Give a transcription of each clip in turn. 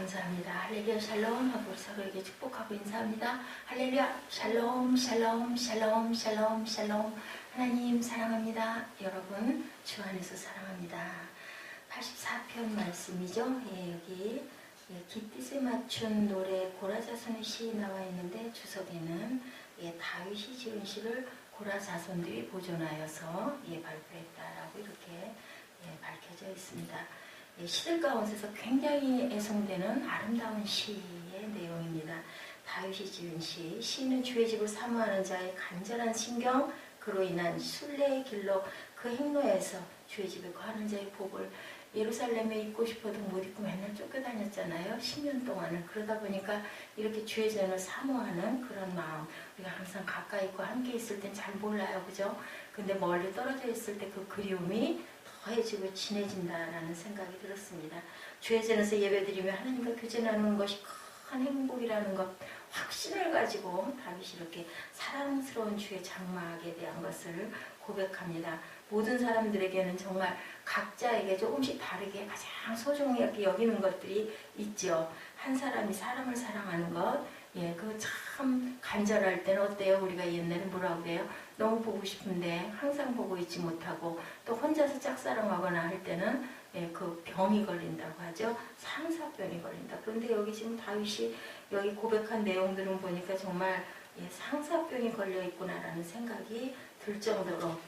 감사합니다. 할렐루야 샬롬 하고 서로에게 축복하고 인사합니다. 할렐루야 샬롬 샬롬 샬롬 샬롬 샬롬. 하나님 사랑합니다. 여러분 주 안에서 사랑합니다. 84편 말씀이죠. 여기 깃딧에 맞춘 노래 고라자손의 시 나와 있는데 주석에는 다윗이 지은 시를 고라자손들이 보존하여서 발표했다라고 이렇게 밝혀져 있습니다. 시들 가운데서 굉장히 애송되는 아름다운 시의 내용입니다. 다윗이 지은 시, 시는 주의 집을 사모하는 자의 간절한 신경, 그로 인한 순례의 길로 그 행로에서 주의 집에 거하는 자의 복을 예루살렘에 있고 싶어도 못 있고 맨날 쫓겨다녔잖아요. 10년 동안은. 그러다 보니까 이렇게 주의 전을 사모하는 그런 마음, 우리가 항상 가까이 있고 함께 있을 땐 잘 몰라요. 그죠? 근데 멀리 떨어져 있을 때 그 그리움이 더해지고 진해진다라는 생각이 들었습니다. 주의 전에서 예배드리며 하나님과 교제 나누는 것이 큰 행복이라는 것 확신을 가지고 다윗이 이렇게 사랑스러운 주의 장막에 대한 것을 고백합니다. 모든 사람들에게는 정말 각자에게 조금씩 다르게 가장 소중하게 여기는 것들이 있죠. 한 사람이 사람을 사랑하는 것, 그거 참 간절할 때는 어때요? 우리가 옛날에 뭐라고 그래요? 너무 보고 싶은데 항상 보고 있지 못하고 또 혼자서 짝사랑하거나 할 때는 그 병이 걸린다고 하죠. 상사병이 걸린다. 그런데 여기 지금 다윗이 여기 고백한 내용들은 보니까 정말 상사병이 걸려 있구나라는 생각이 들 정도로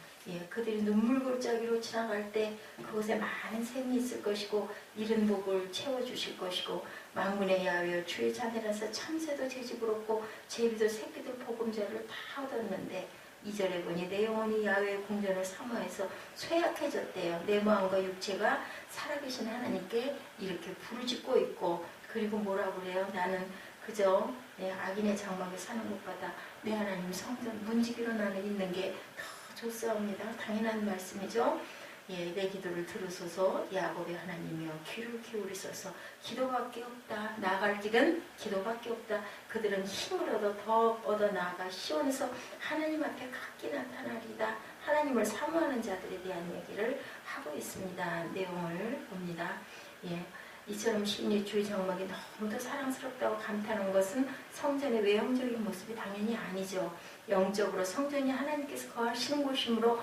그들이 눈물골짜기로 지나갈 때 그곳에 많은 샘이 있을 것이고 이른 복을 채워주실 것이고 만군의 야훼여 주의 자녀라서 참새도 제 집을 얻고 제비도 새끼들 복음자를 다 얻었는데 2절에 보니 내 영혼이 야훼의 궁전을 사모해서 쇠약해졌대요. 내 마음과 육체가 살아계신 하나님께 이렇게 부르짖고 있고 그리고 뭐라고 그래요? 나는 그저 악인의 장막에 사는 것보다 내 하나님 성전 문지기로 나는 있는 게 더 좋사옵니다. 당연한 말씀이죠. 내 기도를 들으소서. 야곱의 하나님이여 귀를 기울이소서. 기도밖에 없다. 나아갈 길은 기도밖에 없다. 그들은 힘을 얻어 더 얻어 나아가 시온에서 하나님 앞에 각기 나타나리다. 하나님을 사모하는 자들에 대한 얘기를 하고 있습니다. 내용을 봅니다. 이처럼 신이 주의 장막이 너무도 사랑스럽다고 감탄한 것은 성전의 외형적인 모습이 당연히 아니죠. 영적으로 성전이 하나님께서 거하시는 곳이므로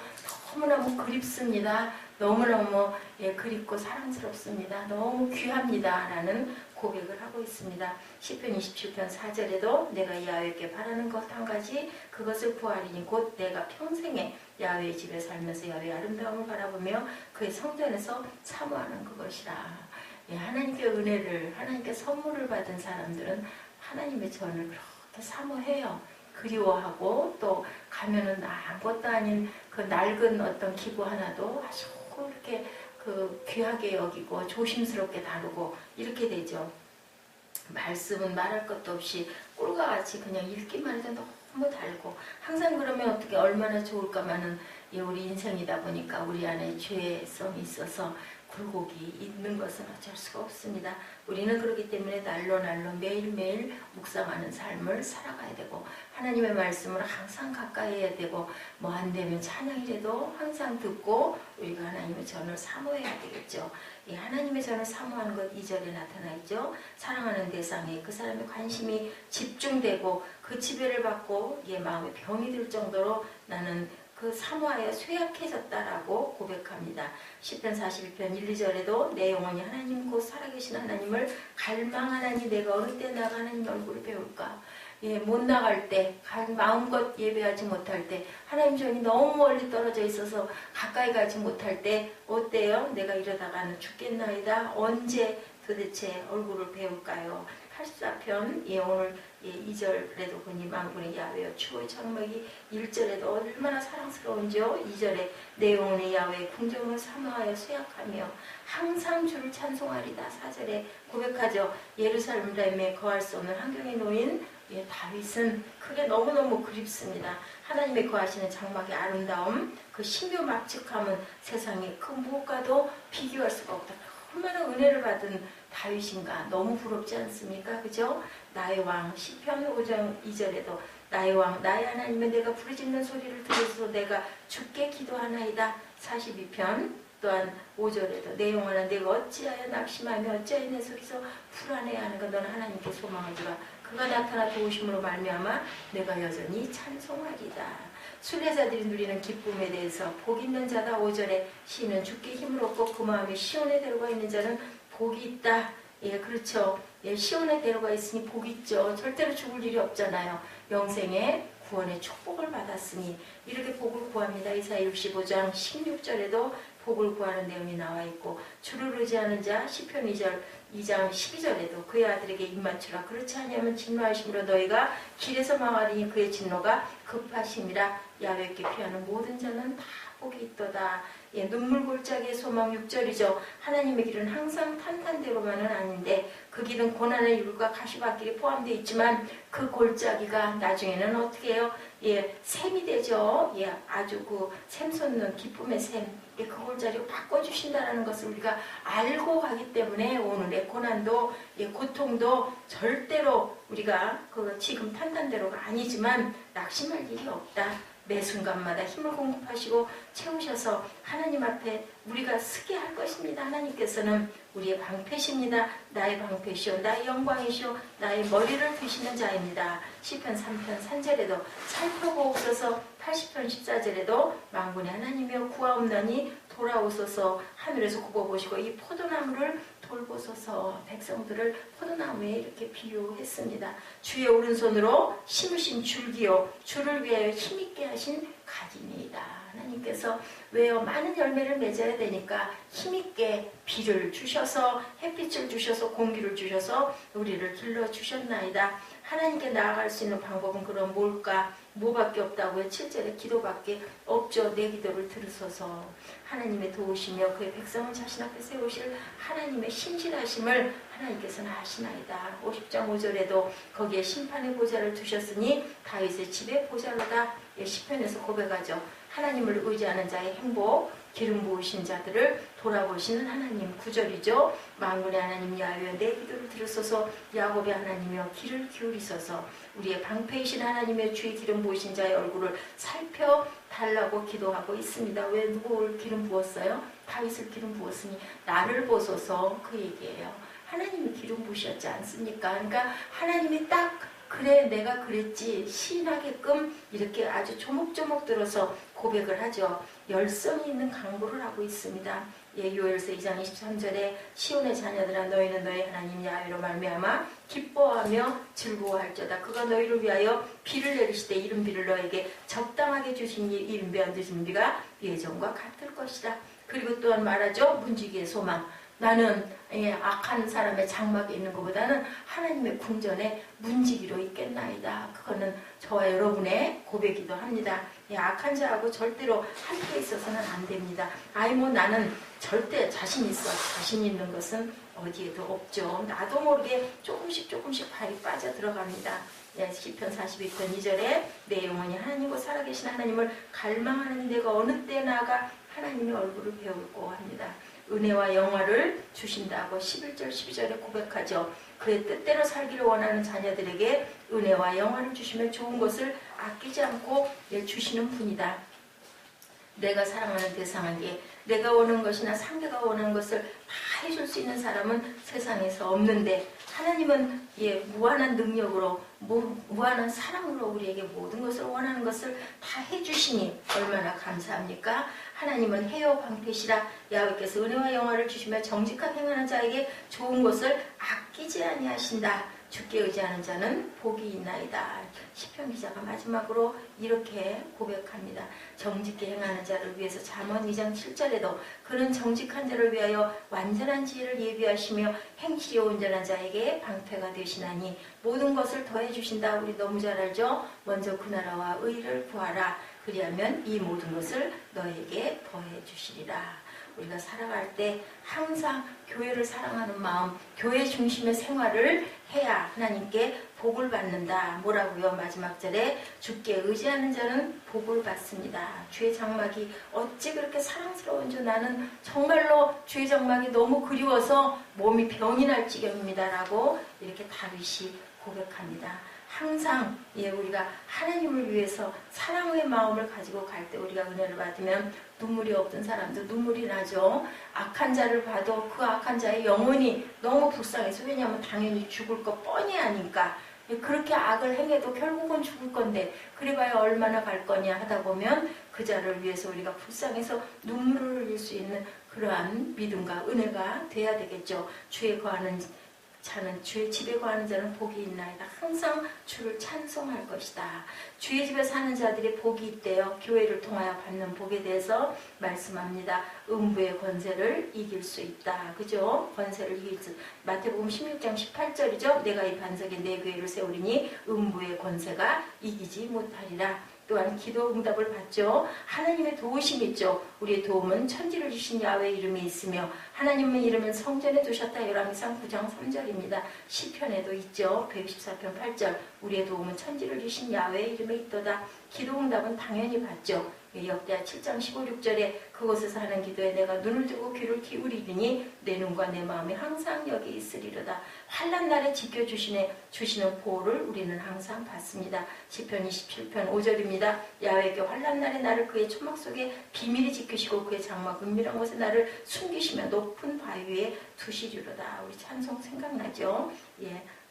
너무너무 그립습니다. 너무너무 그립고 사랑스럽습니다. 너무 귀합니다. 라는 고백을 하고 있습니다. 시편 27편 4절에도 내가 야훼께 바라는 것 한 가지 그것을 구하리니 곧 내가 평생에 야훼의 집에 살면서 야훼의 아름다움을 바라보며 그의 성전에서 사모하는 그것이라. 하나님께 은혜를, 하나님께 선물을 받은 사람들은 하나님의 전을 그렇게 사모해요. 그리워하고 또 가면은 아무것도 아닌 그 낡은 어떤 기구 하나도 아주 이렇게 그 귀하게 여기고 조심스럽게 다루고 이렇게 되죠. 말씀은 말할 것도 없이 꿀과 같이 그냥 읽기만 해도 너무 달고 항상 그러면 어떻게 얼마나 좋을까마는 우리 인생이다 보니까 우리 안에 죄성이 있어서 굴곡이 있는 것은 어쩔 수가 없습니다. 우리는 그렇기 때문에 날로 매일매일 묵상하는 삶을 살아가야 되고 하나님의 말씀을 항상 가까이 해야 되고 뭐 안 되면 찬양이라도 항상 듣고 우리가 하나님의 전을 사모해야 되겠죠. 하나님의 전을 사모하는 것 2절에 나타나 있죠. 사랑하는 대상에 그 사람의 관심이 집중되고 그 지배를 받고 마음에 병이 들 정도로 나는 그 사모하여 쇠약해졌다라고 고백합니다. 시편 42편 1, 2절에도 내 영혼이 하나님 곧 살아계신 하나님을 갈망하나니 내가 어느 때 나가 하나님 얼굴을 배울까? 못 나갈 때, 마음껏 예배하지 못할 때, 하나님 전이 너무 멀리 떨어져 있어서 가까이 가지 못할 때 어때요? 내가 이러다가는 죽겠나이다. 언제 도대체 얼굴을 배울까요? 84편 오늘 2절에도 보니 만군의 야훼여 주의 장막이 1절에도 얼마나 사랑스러운지요. 2절에 내 영혼의 야훼 궁정을 사모하여 쇠약하며 항상 주를 찬송하리다. 4절에 고백하죠. 예루살렘에 거할 수 없는 환경에 놓인 다윗은 그게 너무너무 그립습니다. 하나님의 거하시는 장막의 아름다움, 그 신묘막측함은 세상에 그 무엇과도 비교할 수가 없다. 얼마나 은혜를 받은 다윗인가. 너무 부럽지 않습니까? 그죠? 나의 왕 시편 5장 2절에도 나의 왕 나의 하나님은 내가 부르짖는 소리를 들으소서 내가 주께 기도하나이다. 42편 또한 5절에도 내 영혼아 내가 어찌하여 낙심하며 어찌하여 내 속에서 불안해하는가. 너는 하나님께 소망을 두라. 그가 나타나 도우심으로 말미암아 내가 여전히 찬송하리다. 순례자들이 누리는 기쁨에 대해서 복 있는 자다. 5절에 시인은 주께 힘을 얻고 그 마음에 시온에 데려가 있는 자는 복이 있다. 예, 그렇죠. 예, 시온에 데려가 있으니 복이 있죠. 절대로 죽을 일이 없잖아요. 영생의 구원의 축복을 받았으니 이렇게 복을 구합니다. 이사야 65장 16절에도 복을 구하는 내용이 나와 있고, 주를 의지하는 자 시편 2장 12절에도 그의 아들에게 입 맞추라. 그렇지 아니하면 진노하심으로 너희가 길에서 망하리니 그의 진노가 급하심이라. 야훼께 피하는 모든 자는 다 복이 있도다. 예, 눈물 골짜기의 소망 6절이죠. 하나님의 길은 항상 탄탄대로만은 아닌데 그 길은 고난의 율과 가시밭길이 포함되어 있지만 그 골짜기가 나중에는 어떻게 해요? 예, 샘이 되죠. 예, 아주 그 샘 솟는 기쁨의 샘. 예, 그 골짜기로 바꿔주신다는 것을 우리가 알고 가기 때문에 오늘의 고난도, 예, 고통도 절대로 우리가 그 지금 탄탄대로가 아니지만 낙심할 일이 없다. 매 순간마다 힘을 공급하시고 채우셔서 하나님 앞에 우리가 서게 할 것입니다. 하나님께서는 우리의 방패십니다. 나의 방패시오 나의 영광이시오 나의 머리를 드시는 자입니다. 시편 3편 3절에도 살펴보옵소서. 80편 14절에도 만군의 하나님이여 구하옵나니 돌아오소서. 하늘에서 굽어보시고 이 포도나무를 돌보소서. 백성들을 포도나무에 이렇게 비유했습니다. 주의 오른손으로 심으신 줄기요 주를 위하여 힘있게 하신 가지니이다. 하나님께서 왜요? 많은 열매를 맺어야 되니까 힘있게 비를 주셔서 햇빛을 주셔서 공기를 주셔서 우리를 길러주셨나이다. 하나님께 나아갈 수 있는 방법은 그럼 뭘까? 뭐밖에 없다고요? 7절에 기도밖에 없죠. 내 기도를 들으소서. 하나님의 도우시며 그의 백성을 자신 앞에 세우실 하나님의 신실하심을 하나님께서는 아시나이다. 50장 5절에도 거기에 심판의 보좌를 두셨으니 다윗의 집의 보좌로다. 시편에서 고백하죠. 하나님을 의지하는 자의 행복, 기름 부으신 자들을 돌아보시는 하나님. 9절이죠. 만군의 하나님 야훼여 내 기도를 들으소서. 야곱의 하나님이여 귀를 기울이소서. 우리의 방패이신 하나님의 주의 기름 부으신 자의 얼굴을 살펴달라고 기도하고 있습니다. 왜 누구를 기름 부었어요? 다윗을 기름 부었으니 나를 보소서. 그 얘기예요. 하나님이 기름 부으셨지 않습니까? 그러니까 하나님이 딱 그래 내가 그랬지 시인하게끔 이렇게 아주 조목조목 들어서 고백을 하죠. 열성이 있는 강구를 하고 있습니다. 예, 요엘서 2장 23절에 시온의 자녀들아 너희는 너희 하나님 야훼로 말미암아 기뻐하며 즐거워할지어다. 그가 너희를 위하여 비를 내리시되 이른 비를 너에게 적당하게 주신 이른 비 얻으신 비가 예전과 같을 것이다. 그리고 또한 말하죠. 문지기의 소망. 나는 악한 사람의 장막에 있는 것보다는 하나님의 궁전에 문지기로 있겠나이다. 그거는 저와 여러분의 고백이기도 합니다. 악한 자하고 절대로 함께 있어서는 안 됩니다. 나는 절대 자신 있어. 자신 있는 것은 어디에도 없죠. 나도 모르게 조금씩 발이 빠져 들어갑니다. 시편 42편 2절에 내 영혼이 하나님과 살아계신 하나님을 갈망하는 내가 어느 때 나아가 하나님의 얼굴을 배울고 합니다. 은혜와 영화를 주신다고 11절 12절에 고백하죠. 그의 뜻대로 살기를 원하는 자녀들에게 은혜와 영화를 주시며 좋은 것을 아끼지 않고 주시는 분이다. 내가 사랑하는 대상에게 내가 원하는 것이나 상대가 원하는 것을 다 해줄 수 있는 사람은 세상에서 없는데 하나님은 무한한 능력으로 무한한 사랑으로 우리에게 모든 것을 원하는 것을 다 해주시니 얼마나 감사합니까? 하나님은 해요 방패시라. 야훼께서 은혜와 영화를 주시며 정직한 행하는 자에게 좋은 것을 아끼지 아니하신다. 주께 의지하는 자는 복이 있나이다. 시편 기자가 마지막으로 이렇게 고백합니다. 정직히 행하는 자를 위해서 잠언 2장 7절에도 그는 정직한 자를 위하여 완전한 지혜를 예비하시며 행실이 온전한 자에게 방패가 되시나니 모든 것을 더해 주신다. 우리 너무 잘 알죠? 먼저 그 나라와 의를 구하라. 그리하면 이 모든 것을 너에게 더해 주시리라. 우리가 살아갈 때 항상 교회를 사랑하는 마음, 교회 중심의 생활을 해야 하나님께 복을 받는다. 뭐라고요? 마지막 절에 주께 의지하는 자는 복을 받습니다. 주의 장막이 어찌 그렇게 사랑스러운 줄 나는 정말로 주의 장막이 너무 그리워서 몸이 병이 날 지경입니다. 라고 이렇게 다윗이 고백합니다. 항상 우리가 하나님을 위해서 사랑의 마음을 가지고 갈 때 우리가 은혜를 받으면 눈물이 없던 사람도 눈물이 나죠. 악한 자를 봐도 그 악한 자의 영혼이 너무 불쌍해서, 왜냐하면 당연히 죽을 거 뻔히 아니까. 그렇게 악을 행해도 결국은 죽을 건데 그래봐야 얼마나 갈 거냐 하다 보면 그 자를 위해서 우리가 불쌍해서 눈물을 흘릴 수 있는 그러한 믿음과 은혜가 돼야 되겠죠. 주의 집에 거하는 자는 복이 있나이다. 항상 주를 찬송할 것이다. 주의 집에 사는 자들이 복이 있대요. 교회를 통하여 받는 복에 대해서 말씀합니다. 음부의 권세를 이길 수 있다. 그죠? 권세를 이길 수. 마태복음 16장 18절이죠. 내가 이 반석에 내 교회를 세우리니 음부의 권세가 이기지 못하리라. 또한 기도 응답을 받죠. 하나님의 도우심이 있죠. 우리의 도움은 천지를 주신 야훼 이름이 있으며 하나님의 이름은 성전에 두셨다. 열왕기상 9장 3절입니다. 시편에도 있죠. 114편 8절 우리의 도움은 천지를 주신 야훼 이름에 있도다. 기도 응답은 당연히 받죠. 역대하 7장 15, 16절에 그곳에서 하는 기도에 내가 눈을 뜨고 귀를 기울이리니 내 눈과 내 마음이 항상 여기 있으리로다. 환난 날에 지켜주시는 보호를 우리는 항상 받습니다. 시편 27편 5절입니다. 야훼께 환난 날에 나를 그의 초막 속에 비밀히 지키시고 그의 장막 은밀한 곳에 나를 숨기시며 높은 바위 위에 두시리로다. 우리 찬송 생각나죠?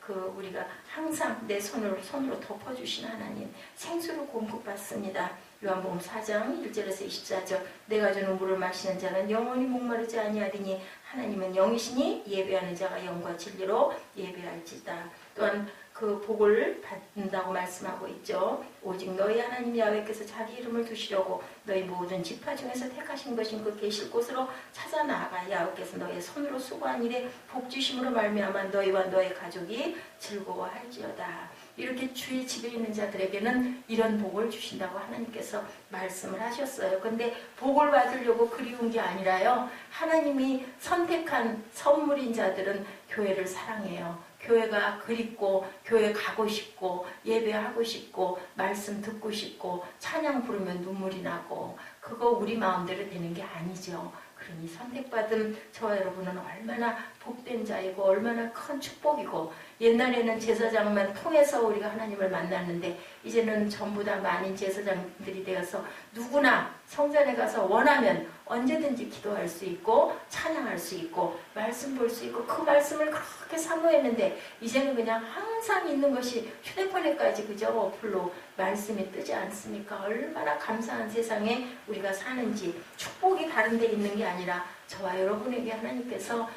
우리가 항상 내 손으로 덮어주신 하나님, 생수를 공급받습니다. 요한복음 4장 1절에서 24절 내가 주는 물을 마시는 자는 영원히 목마르지 아니하리니 하나님은 영이시니 예배하는 자가 영과 진리로 예배할지다. 또한 그 복을 받는다고 말씀하고 있죠. 오직 너희 하나님 야훼께서 자기 이름을 두시려고 너희 모든 지파 중에서 택하신 것인 그 계실 곳으로 찾아 나아가 야훼께서 너의 손으로 수고한 일에 복주심으로 말미암아 너희와 너의 가족이 즐거워할지어다. 이렇게 주의 집에 있는 자들에게는 이런 복을 주신다고 하나님께서 말씀을 하셨어요. 근데 복을 받으려고 그리운 게 아니라요. 하나님이 선택한 선물인 자들은 교회를 사랑해요. 교회가 그립고 교회 가고 싶고 예배하고 싶고 말씀 듣고 싶고 찬양 부르면 눈물이 나고 그거 우리 마음대로 되는 게 아니죠. 그러니 선택받은 저와 여러분은 얼마나 복된 자이고 얼마나 큰 축복이고, 옛날에는 제사장만 통해서 우리가 하나님을 만났는데 이제는 전부 다 만인 제사장들이 되어서 누구나 성전에 가서 원하면 언제든지 기도할 수 있고 찬양할 수 있고 말씀 볼 수 있고, 그 말씀을 그렇게 사모했는데 이제는 그냥 항상 있는 것이 휴대폰에까지 그저 어플로 말씀이 뜨지 않습니까? 얼마나 감사한 세상에 우리가 사는지. 축복이 다른 데 있는 게 아니라 저와 여러분에게 하나님께서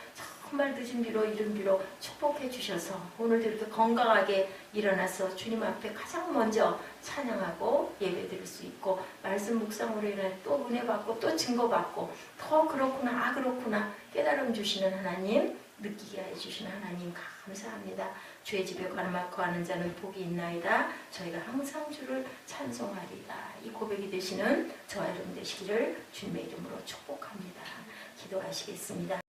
정말 늦은 비로 이른 비로 축복해 주셔서 오늘도 이렇게 건강하게 일어나서 주님 앞에 가장 먼저 찬양하고 예배 드릴 수 있고, 말씀 묵상으로 인해 또 은혜 받고 또 증거 받고 더 그렇구나 그렇구나 깨달음 주시는 하나님, 느끼게 해주시는 하나님 감사합니다. 주의 집에 거하는 자는 복이 있나이다. 저희가 항상 주를 찬송하리다. 이 고백이 되시는 저와 여러분 되시기를 주님의 이름으로 축복합니다. 기도하시겠습니다.